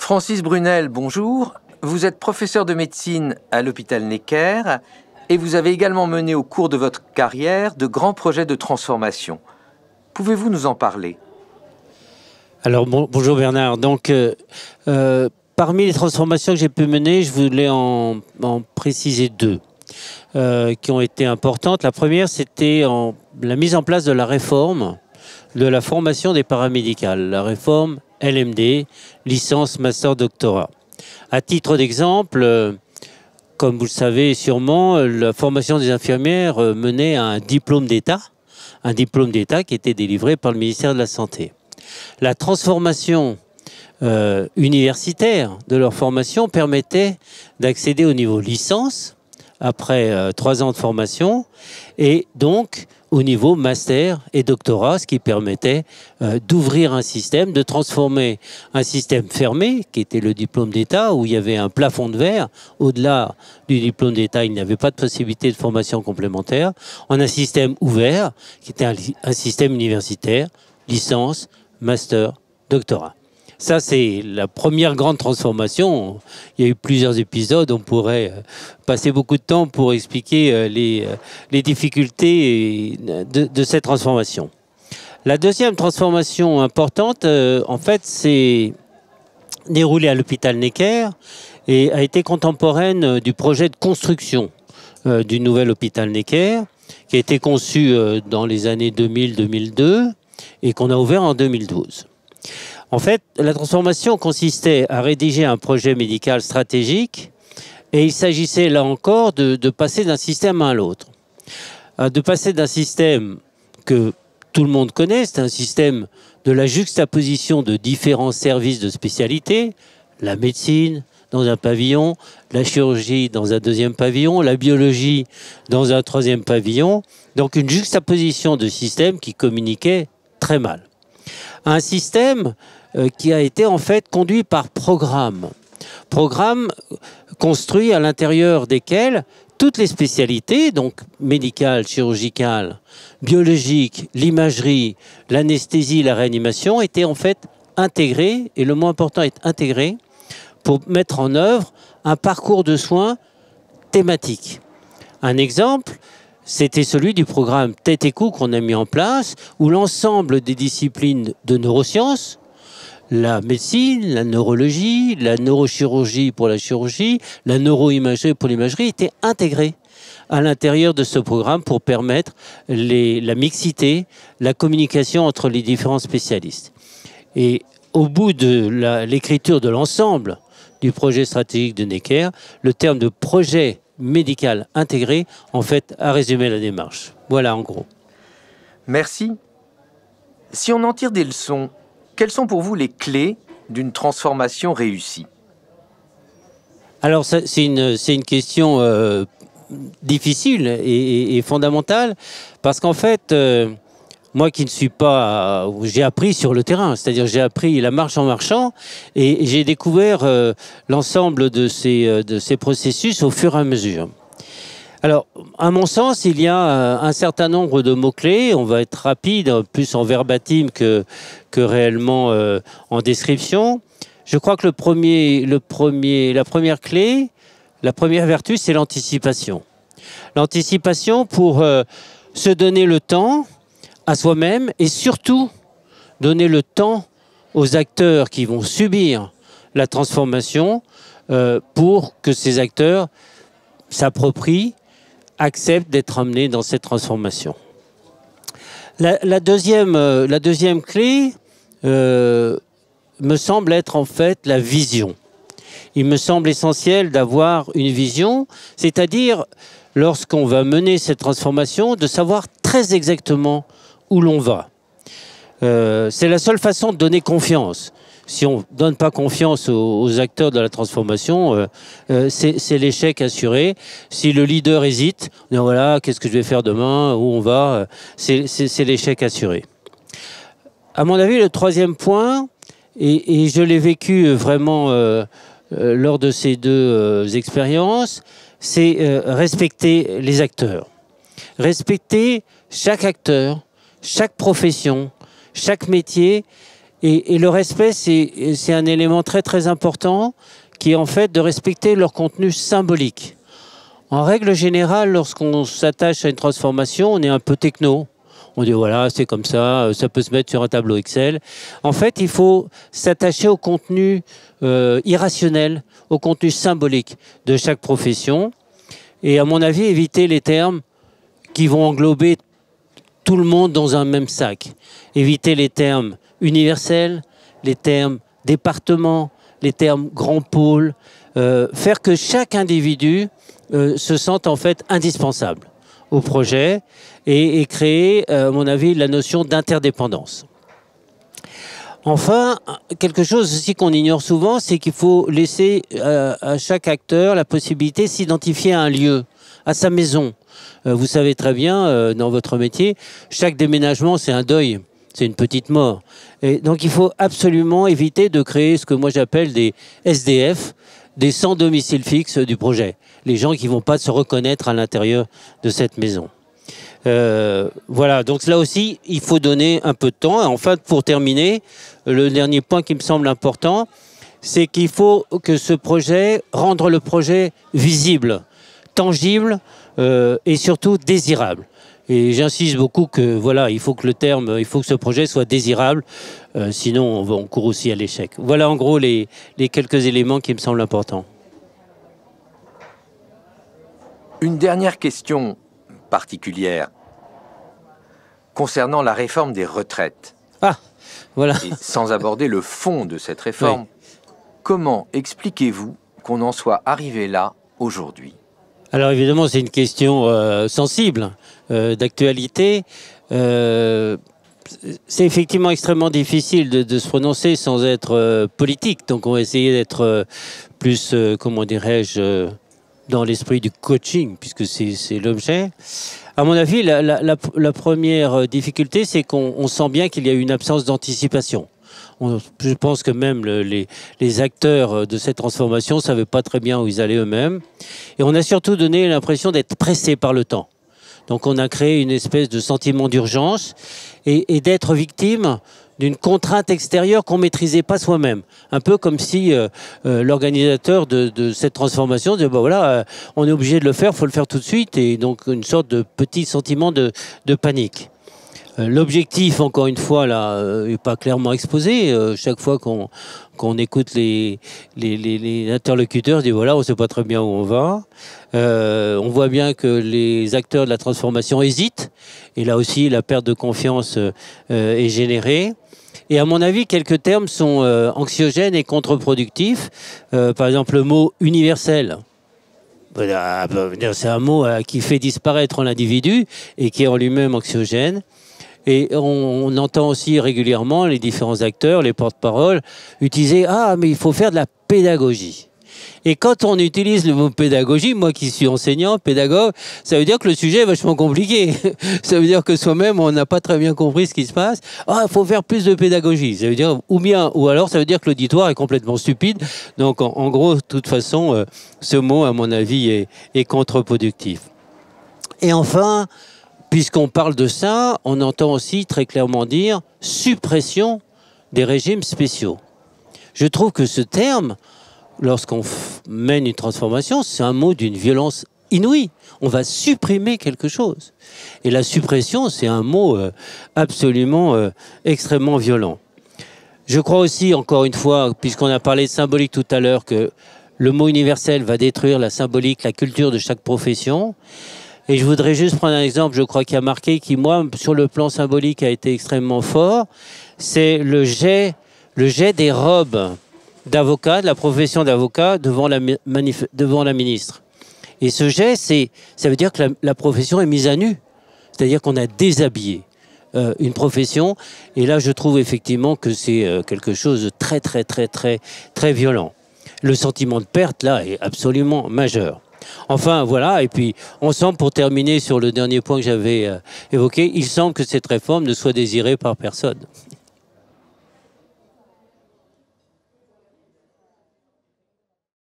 Francis Brunel, bonjour. Vous êtes professeur de médecine à l'hôpital Necker et vous avez également mené au cours de votre carrière de grands projets de transformation. Pouvez-vous nous en parler? Alors bonjour Bernard. Donc parmi les transformations que j'ai pu mener, je voulais en préciser deux qui ont été importantes. La première, c'était la mise en place de la réforme de la formation des paramédicales, la réforme LMD, licence, master, doctorat. À titre d'exemple, comme vous le savez sûrement, la formation des infirmières menait à un diplôme d'État qui était délivré par le ministère de la Santé. La transformation universitaire de leur formation permettait d'accéder au niveau licence après 3 ans de formation et donc au niveau master et doctorat, ce qui permettait d'ouvrir un système, de transformer un système fermé, qui était le diplôme d'État, où il y avait un plafond de verre. Au-delà du diplôme d'État, il n'y avait pas de possibilité de formation complémentaire, en un système ouvert, qui était un système universitaire, licence, master, doctorat. Ça, c'est la première grande transformation. Il y a eu plusieurs épisodes. On pourrait passer beaucoup de temps pour expliquer les difficultés de cette transformation. La deuxième transformation importante, en fait, s'est déroulée à l'hôpital Necker et a été contemporaine du projet de construction du nouvel hôpital Necker, qui a été conçu dans les années 2000-2002 et qu'on a ouvert en 2012. En fait, la transformation consistait à rédiger un projet médical stratégique et il s'agissait là encore de passer d'un système à l'autre. De passer d'un système que tout le monde connaît, c'est un système de la juxtaposition de différents services de spécialité, la médecine dans un pavillon, la chirurgie dans un deuxième pavillon, la biologie dans un troisième pavillon. Donc une juxtaposition de systèmes qui communiquaient très mal. Un système qui a été en fait conduit par programmes construits à l'intérieur desquels toutes les spécialités, donc médicales, chirurgicales, biologiques, l'imagerie, l'anesthésie, la réanimation, étaient en fait intégrées, et le mot important est intégrées, pour mettre en œuvre un parcours de soins thématique. Un exemple, c'était celui du programme Tête et Cou qu'on a mis en place, où l'ensemble des disciplines de neurosciences, la médecine, la neurologie, la neurochirurgie pour la chirurgie, la neuroimagerie pour l'imagerie étaient intégrées à l'intérieur de ce programme pour permettre la mixité, la communication entre les différents spécialistes. Et au bout de l'écriture de l'ensemble du projet stratégique de Necker, le terme de projet médical intégré, en fait, a résumé la démarche. Voilà, en gros. Merci. Si on en tire des leçons, quelles sont pour vous les clés d'une transformation réussie? Alors, c'est une question difficile et fondamentale, parce qu'en fait, moi qui ne suis pas... j'ai appris sur le terrain, c'est-à-dire j'ai appris la marche en marchant, et j'ai découvert l'ensemble de ces processus au fur et à mesure. Alors, à mon sens, il y a un certain nombre de mots-clés. On va être rapide, plus en verbatim que réellement en description. Je crois que la première clé, la première vertu, c'est l'anticipation. L'anticipation pour se donner le temps à soi-même et surtout donner le temps aux acteurs qui vont subir la transformation pour que ces acteurs s'approprient, acceptent d'être amenés dans cette transformation. La deuxième clé me semble être en fait la vision. Il me semble essentiel d'avoir une vision, c'est-à-dire lorsqu'on va mener cette transformation, de savoir très exactement où l'on va. C'est la seule façon de donner confiance. Si on ne donne pas confiance aux acteurs de la transformation, c'est l'échec assuré. Si le leader hésite, voilà, qu'est-ce que je vais faire demain, où on va, c'est l'échec assuré. À mon avis, le troisième point, et je l'ai vécu vraiment lors de ces deux expériences, c'est respecter les acteurs. Respecter chaque acteur, chaque profession, chaque métier, Et le respect, c'est un élément très très important qui est en fait de respecter leur contenu symbolique. En règle générale, lorsqu'on s'attache à une transformation, on est un peu techno. On dit voilà, c'est comme ça peut se mettre sur un tableau Excel. En fait, il faut s'attacher au contenu irrationnel, au contenu symbolique de chaque profession. Et à mon avis, éviter les termes qui vont englober tout le monde dans un même sac. Éviter les termes universels, les termes département, les termes grand pôle. Faire que chaque individu se sente en fait indispensable au projet et créer, à mon avis, la notion d'interdépendance. Enfin, quelque chose aussi qu'on ignore souvent, c'est qu'il faut laisser à chaque acteur la possibilité de s'identifier à un lieu, à sa maison. Vous savez très bien, dans votre métier, chaque déménagement, c'est un deuil, c'est une petite mort. Et donc, il faut absolument éviter de créer ce que moi j'appelle des SDF, des sans domicile fixe du projet. Les gens qui ne vont pas se reconnaître à l'intérieur de cette maison. Voilà, donc là aussi, il faut donner un peu de temps. Et enfin, pour terminer, le dernier point qui me semble important, c'est qu'il faut que ce projet, rendre le projet visible, tangible et surtout désirable. Et j'insiste beaucoup que voilà, il faut que ce projet soit désirable, sinon on court aussi à l'échec. Voilà en gros les quelques éléments qui me semblent importants. Une dernière question particulière concernant la réforme des retraites. Ah, voilà. Et sans aborder le fond de cette réforme, oui. Comment expliquez-vous qu'on en soit arrivé là aujourd'hui ? Alors évidemment, c'est une question sensible, d'actualité. C'est effectivement extrêmement difficile de se prononcer sans être politique. Donc on va essayer d'être plus, comment dirais-je, dans l'esprit du coaching, puisque c'est l'objet. À mon avis, la première difficulté, c'est qu'on sent bien qu'il y a eu une absence d'anticipation. Je pense que même les acteurs de cette transformation ne savaient pas très bien où ils allaient eux-mêmes. Et on a surtout donné l'impression d'être pressés par le temps. Donc on a créé une espèce de sentiment d'urgence et d'être victime d'une contrainte extérieure qu'on ne maîtrisait pas soi-même. Un peu comme si l'organisateur de cette transformation disait, voilà, on est obligé de le faire, il faut le faire tout de suite. Et donc une sorte de petit sentiment de panique. L'objectif, encore une fois, là, n'est pas clairement exposé. Chaque fois qu'on écoute les interlocuteurs, dit voilà, on ne sait pas très bien où on va. On voit bien que les acteurs de la transformation hésitent. Et là aussi, la perte de confiance est générée. Et à mon avis, quelques termes sont anxiogènes et contre-productifs. Par exemple, le mot universel. C'est un mot qui fait disparaître l'individu et qui est en lui-même anxiogène. Et on entend aussi régulièrement les différents acteurs, les porte-paroles, utiliser « Ah, mais il faut faire de la pédagogie ». Et quand on utilise le mot pédagogie, moi qui suis enseignant, pédagogue, ça veut dire que le sujet est vachement compliqué. Ça veut dire que soi-même, on n'a pas très bien compris ce qui se passe. Ah, il faut faire plus de pédagogie. Ça veut dire, ou alors ça veut dire que l'auditoire est complètement stupide. Donc en gros, de toute façon, ce mot, à mon avis, est contre-productif. Et enfin, puisqu'on parle de ça, on entend aussi très clairement dire suppression des régimes spéciaux. Je trouve que ce terme, lorsqu'on mène une transformation, c'est un mot d'une violence inouïe. On va supprimer quelque chose. Et la suppression, c'est un mot absolument extrêmement violent. Je crois aussi, encore une fois, puisqu'on a parlé de symbolique tout à l'heure, que le mot universel va détruire la symbolique, la culture de chaque profession. Et je voudrais juste prendre un exemple, je crois, qui a marqué, qui, moi, sur le plan symbolique, a été extrêmement fort. C'est le jet des robes d'avocat, de la profession d'avocat, devant la ministre. Et ce jet, ça veut dire que la profession est mise à nu. C'est-à-dire qu'on a déshabillé une profession. Et là, je trouve effectivement que c'est quelque chose de très, très, très, très, très violent. Le sentiment de perte, là, est absolument majeur. Enfin, voilà, et puis on semble, pour terminer sur le dernier point que j'avais évoqué, il semble que cette réforme ne soit désirée par personne.